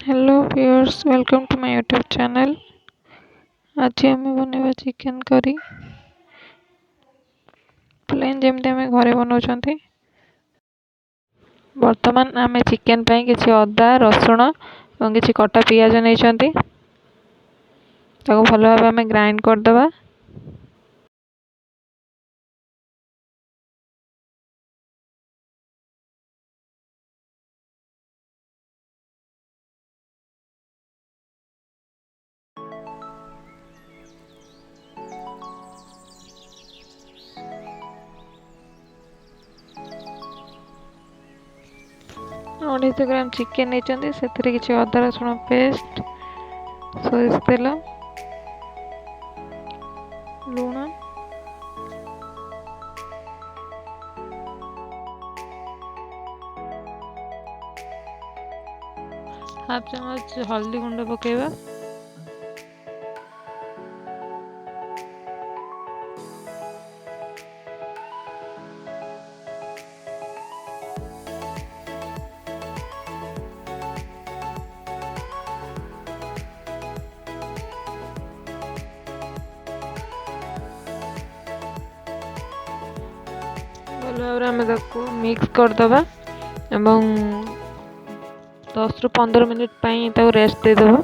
Hello viewers, welcome to my YouTube channel. आज आम बनवा चिकेन करी प्लेन जमी आम घरे बनाऊँ। बर्तमान आम चिकेन किसी अदा रसुण और किसी कटा पियाज नहीं भल भाव आम ग्राइंड करदे। अढ़ाई ग्राम चिकेन नहीं से किसी अदा रसुण पेस्ट, सोरिष तेल, लुण, हाफ चम्मच हल्दी गुंड पकेबा, भल भाव आम मिक्स करदे। 10 ରୁ 15 मिनिट रेस्ट देदेव।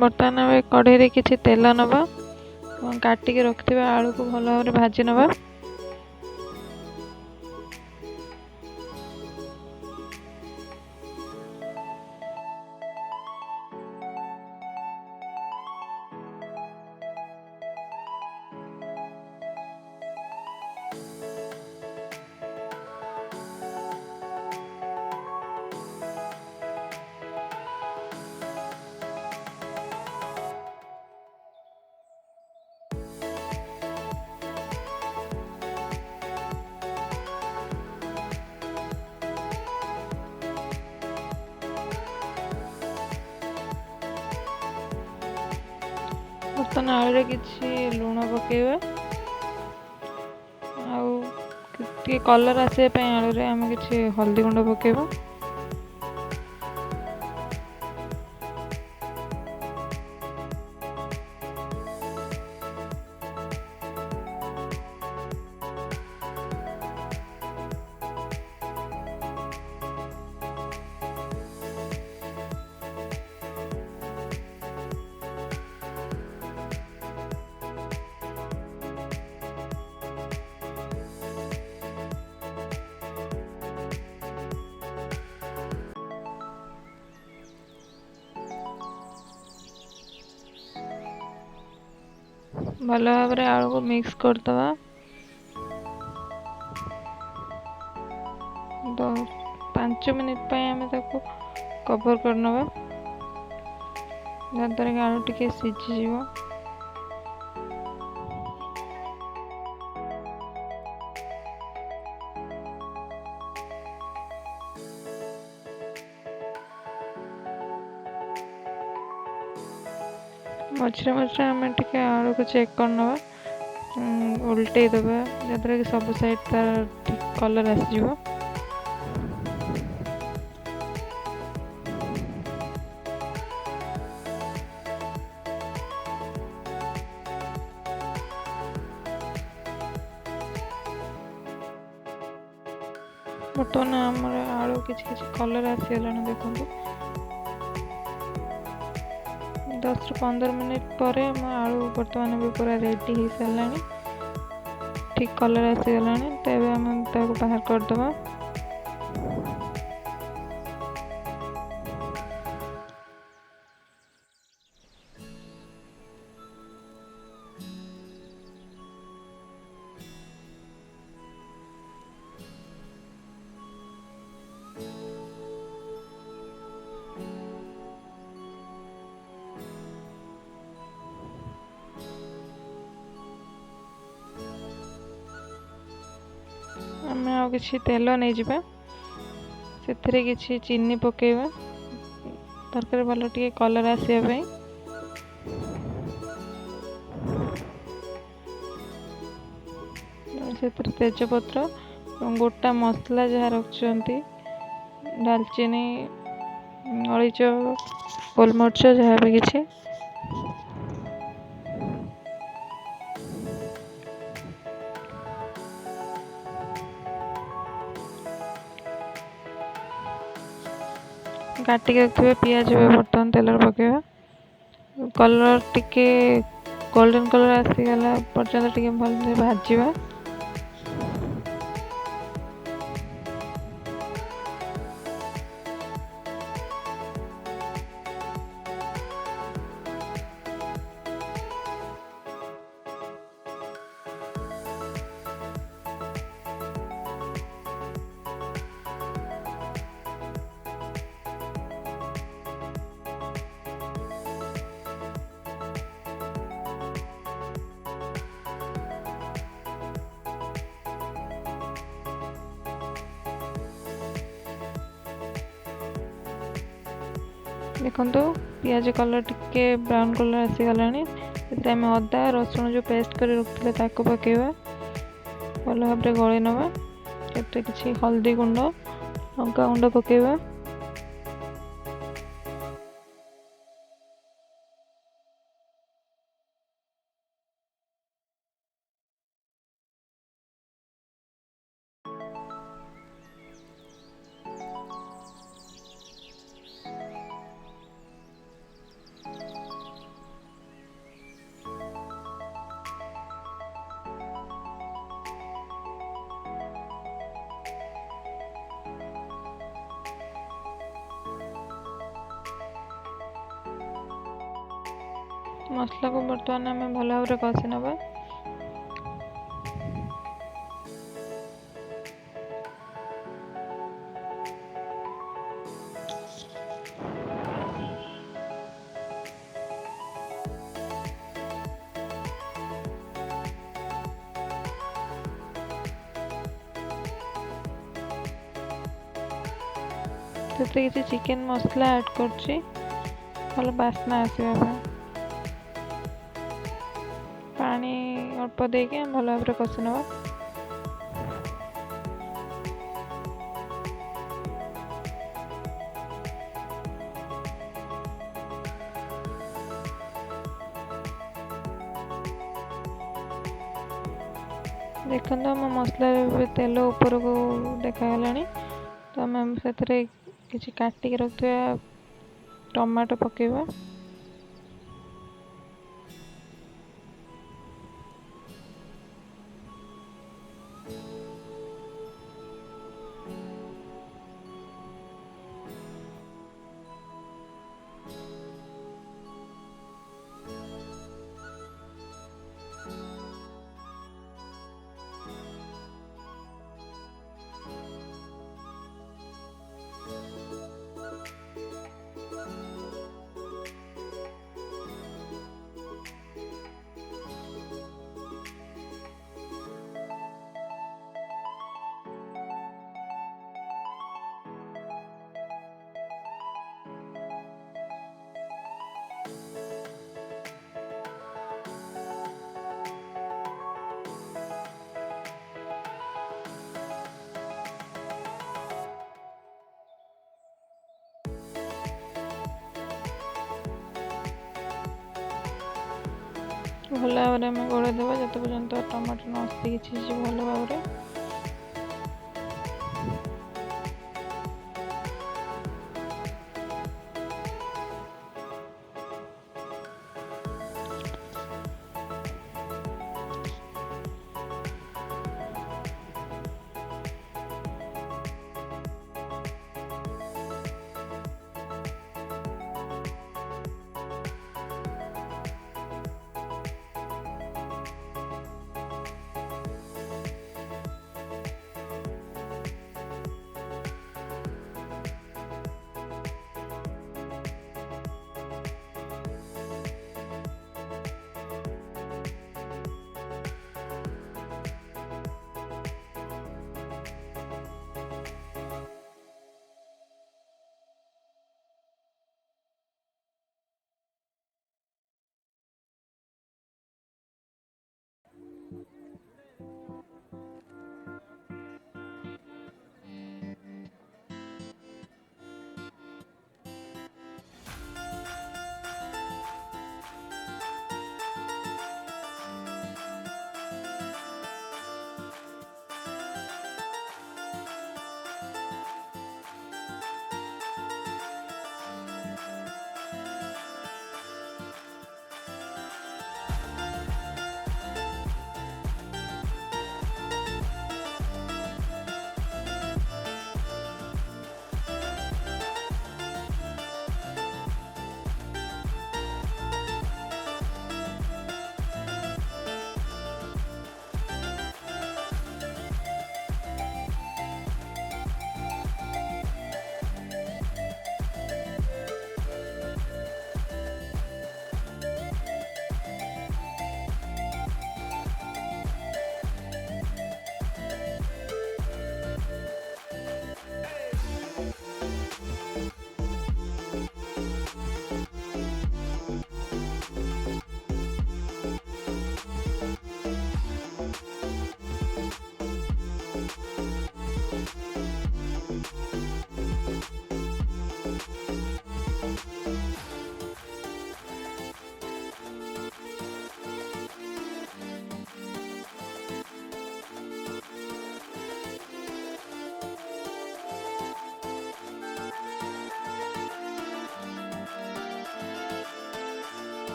बर्तमान कढ़ई किसी तेल नवा, काटिक रखि आलू को भल भाव भाजी नवा। बर्तमान आलू किसी लुण पकेबा, कलर आसपा आलू आम किसी हल्दी गुंड पकेबा। भल भाव आलू को मिक्स करदे। 5 मिनिट आम कवर करने जहाँद्वारा कि आलू टे सीझी। मझे मझे आम टे आलू को चेक करना, उल्टे दबा जहाँद्वारा कि सब साइड तार ठीक कलर आसो। बर्तमान आम आलू किसी कलर आसीगला देखो। 10 ରୁ 15 मिनिट पर आलू बर्तमान भी पूरा रेडी हो सारा, ठीक कलर आसीगला। तेज आम बाहर करदे। ଆଉ କିଛି ତେଲ ନେଇଯିବା, ସେଥିରେ କିଛି ଚିନି ପକାଇବା ତରକାରୀ ଭଲ ଟିକେ କଲର୍ ଆସିବା ପାଇଁ। ସେଥିରେ ତେଜପତ୍ର ଗୋଟା ମସଲା ଯାହା ରଖୁଛନ୍ତି, ଡାଲଚିନି, ଅଳେଇଚ, ଗୋଲମରିଚ, ଯାହା ବି କିଛି କାଟିକି ରଖିଥିବା ପିଆଜ ବର୍ତ୍ତମାନ ତେଲରେ ପକାଇବା। କଲର୍ ଟିକେ ଗୋଲ୍ଡେନ୍ କଲର୍ ଆସିଗଲା ପର୍ଯ୍ୟନ୍ତ ଟିକେ ଭଲରେ ଭାଜିବା। ଦେଖନ୍ତୁ ପିଆଜ କଲର୍ ଟିକେ ବ୍ରାଉନ୍ କଲର୍ ଆସିଗଲାଣି। ସେଥିରେ ଆମେ ଅଦା ରସୁଣ ଯେଉଁ ପେଷ୍ଟ କରି ରଖିଥିଲେ ତାକୁ ପକାଇବା, ଭଲ ଭାବରେ ଗୋଳେଇ ନେବା। ସେଥିରେ କିଛି ହଳଦୀ ଗୁଣ୍ଡ, ଲଙ୍କା ଗୁଣ୍ଡ ପକାଇବା। ମସଲାକୁ ବର୍ତ୍ତମାନ ଆମେ ଭଲ ଭାବରେ କଷି ନେବା। ସେଥିରେ କିଛି ଚିକେନ୍ ମସଲା ଆଡ଼୍ କରୁଛି, ଭଲ ବାସ୍ନା ଆସିବା ପାଇଁ। ପାଣି ଅଳ୍ପ ଦେଇକି ଆମେ ଭଲ ଭାବରେ କଷି ନେବା। ଦେଖନ୍ତୁ ଆମ ମସଲାରେ ତେଲ ଉପରକୁ ଦେଖାଗଲାଣି, ତ ଆମେ ସେଥିରେ କିଛି କାଟିକି ରଖିଥିବା ଟମାଟୋ ପକାଇବା। ଭଲ ଭାବରେ ଆମେ ଗୋଳେଇ ଦେବା ଯେତେ ପର୍ଯ୍ୟନ୍ତ ଟମାଟୋ ନ ସିଝିଛି ଭଲ ଭାବରେ।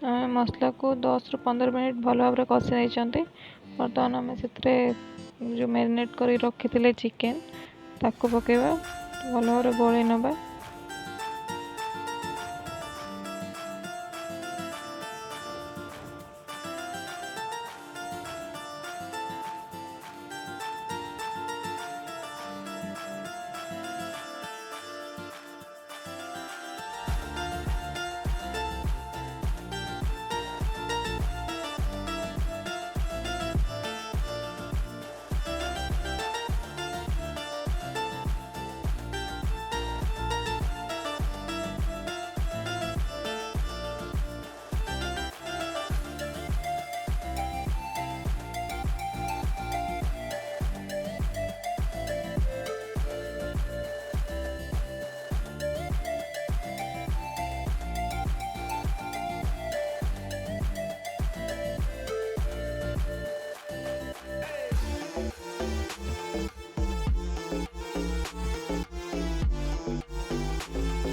आम मसला को 10 ରୁ 15 मिनिट भल भाव कषि नहीं। बर्तमान आम से जो मैरिनेट कर रखी चिकेन ताको पकेवा भल भाव गोल नवा।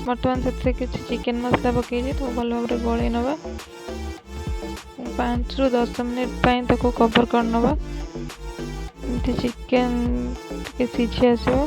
बर्तमान से किसी चिकेन मसला पकई तो भल भाव गोल नवा। 5 ରୁ 10 मिनिट कवर कर नवा। चिकेन सीझी आसो।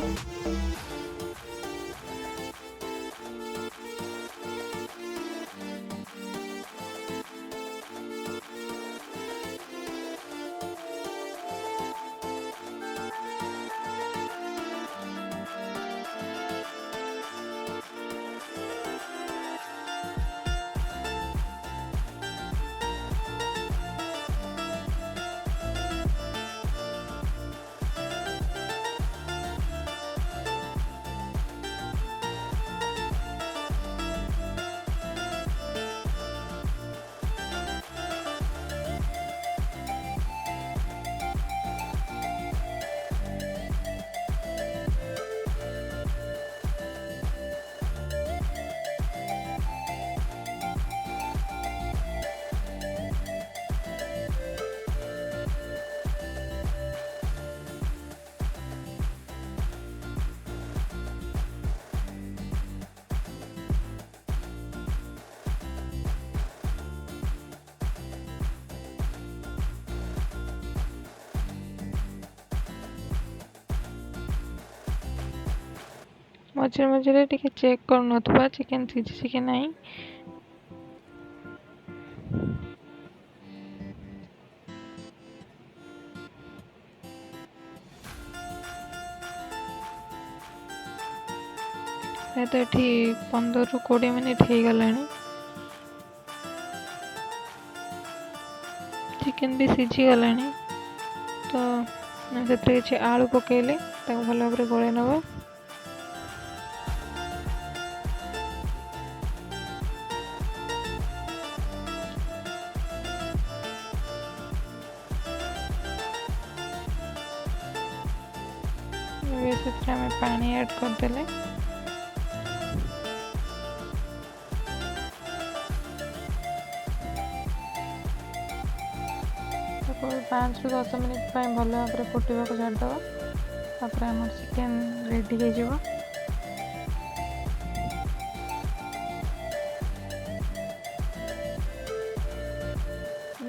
मझे मझे टे चेक कर ना चिकेन सीझी कि नहीं। तो ये 15 ରୁ 20 मिनिट हो गला। चिकेन भी सीझी गला। तो किसी आलू पकेले भल भाव गोल नवा। पानी ऐड करदेले। 5 ରୁ 10 मिनिट भल भाव फुटा को छाड़द। आम चिकेन रेडी हो।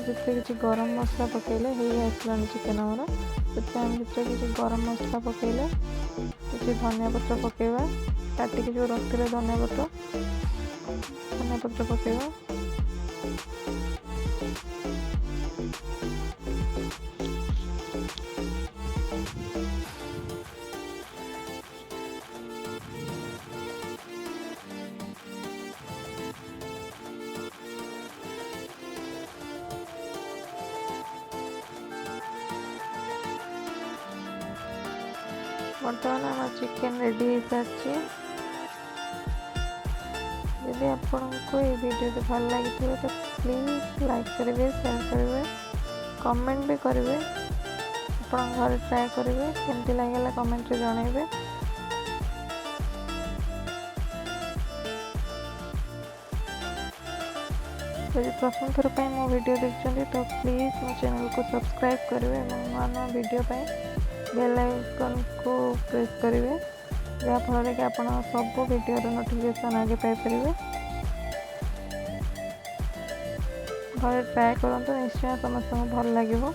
किसी गरम मसला पकेले आसला चिकेन आमर से किसी गरम मसला पकेले किसी धनिया पत्र पकेवा काटिक जो रखते धनिया पत्र पकेवा। बर्तमान आम चिकेन रेडी हो सारी। यदि आपको ये वीडियो भल लगी तो प्लीज लाइक करेंगे, शेयर करेंगे, कमेंट भी करेंगे। आप घर ट्राए करेंगे केमती लगे कमेंट रे जनइबे। यदि प्रथम थर पर मो वीडियो देखते तो प्लीज मो चैनल को सब्सक्राइब करेंगे और नवा नवा वीडियो बेल आइकन को प्रेस करेंगे जहाँफल कि आप सब वीडियो नोटिफिकेशन आगे पाइपर। ଘରେ ଟ୍ରାଏ କରନ୍ତୁ, ନିଶ୍ଚୟ ସମସ୍ତଙ୍କୁ ଭଲ ଲାଗିବ।